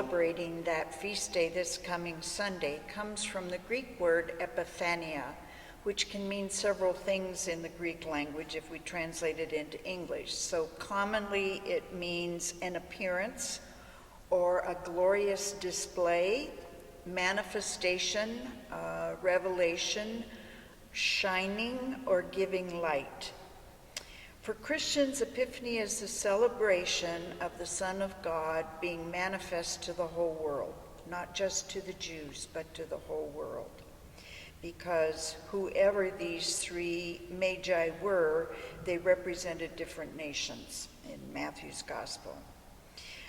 celebrating that feast day this coming Sunday comes from the Greek word epiphania, which can mean several things in the Greek language if we translate it into English. So commonly it means an appearance or a glorious display, manifestation, revelation, shining, or giving light. For Christians, Epiphany is the celebration of the Son of God being manifest to the whole world, not just to the Jews, but to the whole world. Because whoever these three magi were, they represented different nations in Matthew's Gospel.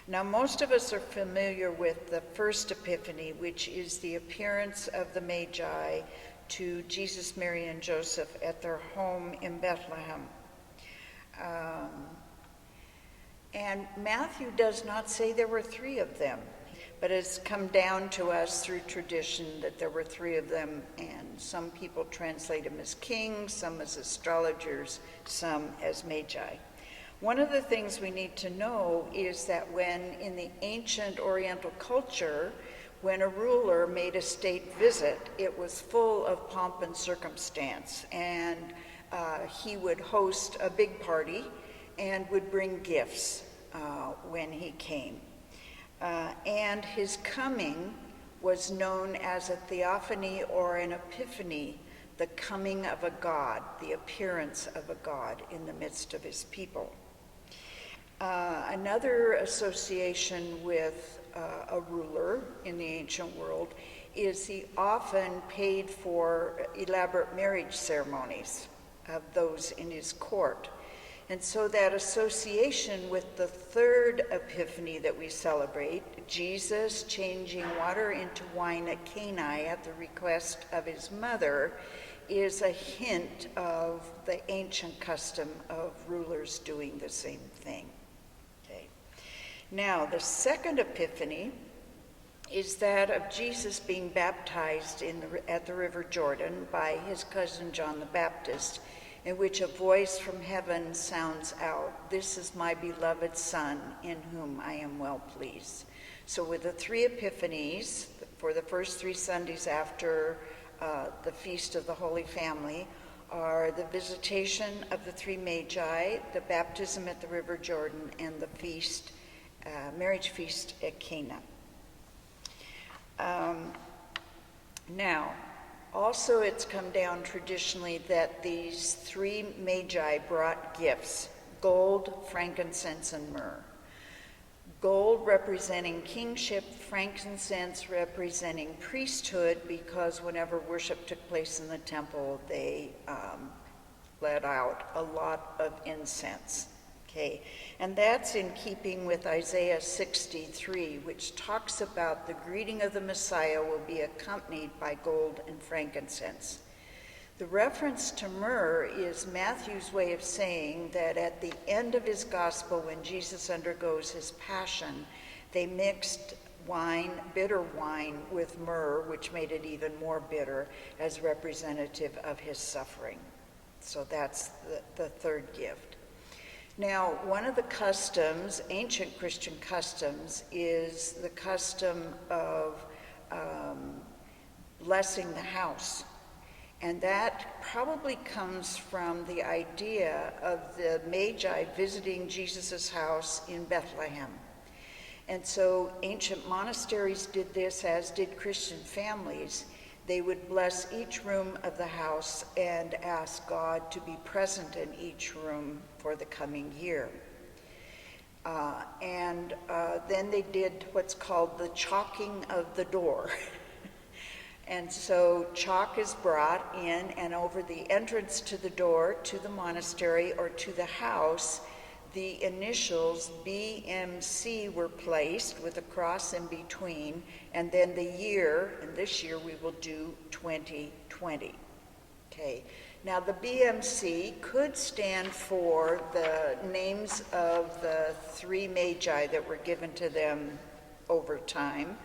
Now, most of us are familiar with the first Epiphany, which is the appearance of the Magi to Jesus, Mary, and Joseph at their home in Bethlehem. And Matthew does not say there were three of them, but it's come down to us through tradition that there were three of them, and some people translate them as kings, some as astrologers, some as magi. One of the things we need to know is that when in the ancient Oriental culture, when a ruler made a state visit, it was full of pomp and circumstance, and he would host a big party and would bring gifts when he came. And his coming was known as a theophany or an epiphany, the coming of a god, the appearance of a god in the midst of his people. Another association with a ruler in the ancient world is he often paid for elaborate marriage ceremonies of those in his court. And so that association with the third Epiphany that we celebrate, Jesus changing water into wine at Cana at the request of his mother, is a hint of the ancient custom of rulers doing the same thing. Okay. Now, the second Epiphany is that of Jesus being baptized at the River Jordan by his cousin John the Baptist, in which a voice from heaven sounds out, "This is my beloved Son, in whom I am well pleased." So with the three Epiphanies, for the first 3 Sundays after the Feast of the Holy Family, are the visitation of the three Magi, the baptism at the River Jordan, and the feast, marriage feast at Cana. Now, also it's come down traditionally that these three Magi brought gifts: gold, frankincense, and myrrh. Gold representing kingship, frankincense representing priesthood, because whenever worship took place in the temple, they let out a lot of incense. Okay, and that's in keeping with Isaiah 63, which talks about the greeting of the Messiah will be accompanied by gold and frankincense. The reference to myrrh is Matthew's way of saying that at the end of his gospel, when Jesus undergoes his passion, they mixed wine, bitter wine, with myrrh, which made it even more bitter, as representative of his suffering. So that's the third gift. Now, one of the customs, ancient Christian customs, is the custom of blessing the house. And that probably comes from the idea of the Magi visiting Jesus' house in Bethlehem. And so ancient monasteries did this, as did Christian families. They would bless each room of the house and ask God to be present in each room for the coming year. Then they did what's called the chalking of the door. And so chalk is brought in, and over the entrance to the door, to the monastery or to the house, the initials BMC were placed with a cross in between, and then the year, and this year we will do 2020. Okay. Now the BMC could stand for the names of the three Magi that were given to them over time,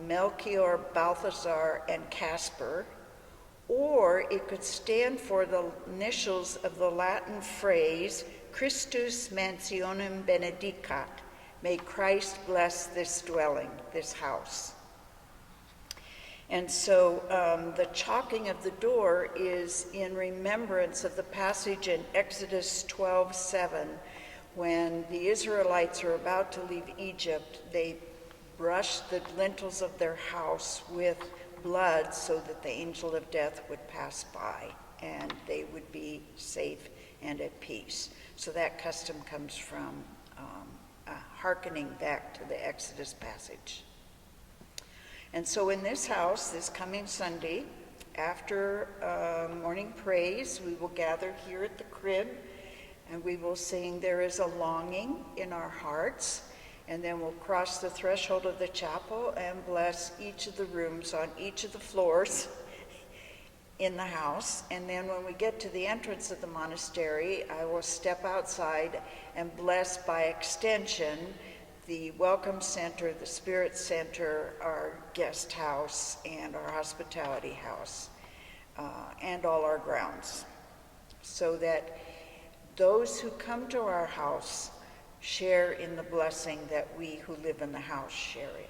Melchior, Balthasar, and Caspar, or it could stand for the initials of the Latin phrase Christus mansionem benedicat, May Christ bless this dwelling, this house. And so the chalking of the door is in remembrance of the passage in Exodus 12:7, when the Israelites are about to leave Egypt. They brush the lintels of their house with blood so that the angel of death would pass by and they would be safe and at peace. So that custom comes from hearkening back to the Exodus passage. And so in this house, this coming Sunday, after morning praise, we will gather here at the crib and we will sing "There is a Longing" in our hearts, and then we'll cross the threshold of the chapel and bless each of the rooms on each of the floors in the house. And then when we get to the entrance of the monastery, I will step outside and bless by extension the Welcome Center, the Spirit Center, our guest house, and our hospitality house, and all our grounds, so that those who come to our house share in the blessing that we who live in the house share in.